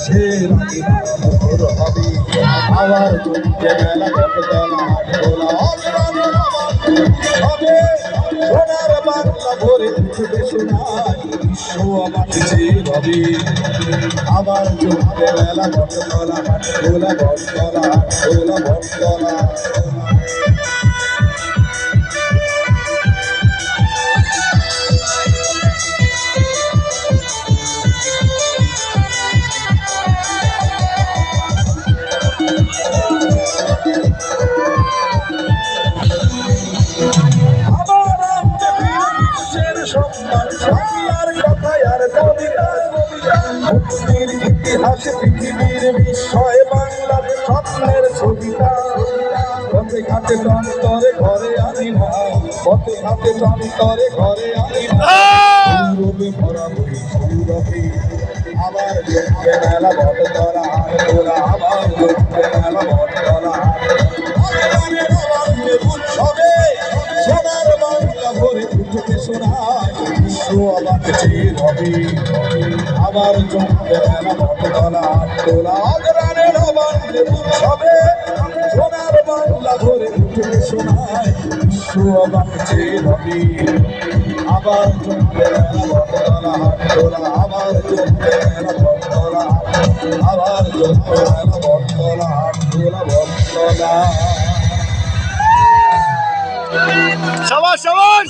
সে রানীর হবে আবার চলছে মেলা কতলা হাটলা অগ্রাণের হবে সোনার বাংলা ভরে উঠবে সোনায় বিশ্ব আমার যে হবে আবার চলছে মেলা কতলা হাটলা বটতলা হাটলা বটতলা ইতিহাস পৃথিবীর বিষয় বাংলার স্বপ্নের ছবিটা পথে ঘাটে প্রান্তরে ঘরে আনি না পথে ঘাটে প্রান্তরে ঘরে আনি না গৌরবে ভরা বই সৌরভে আবার দেখবে মেলা বটতলা হাট তোরা আবার দেখবে মেলা বটতলা উৎসবে সোনার বাংলা ভরে উঠবে সোনায় বিশ্ব অবাক চেয়ে হবে আবার জমবে মেলা বটতলা তোলা অগ্রাণের অবান্তের উৎসবে সোনার বাংলা ভরে উঠবে সোনায় বিশ্ব অবাক চেয়ে হবে আবার জমবে মেলা বটতলা তোলা আবার জমবে মেলা বটতলা আবার জমবে মেলা বটতলা তোলা বটতলা সবাস সবাস।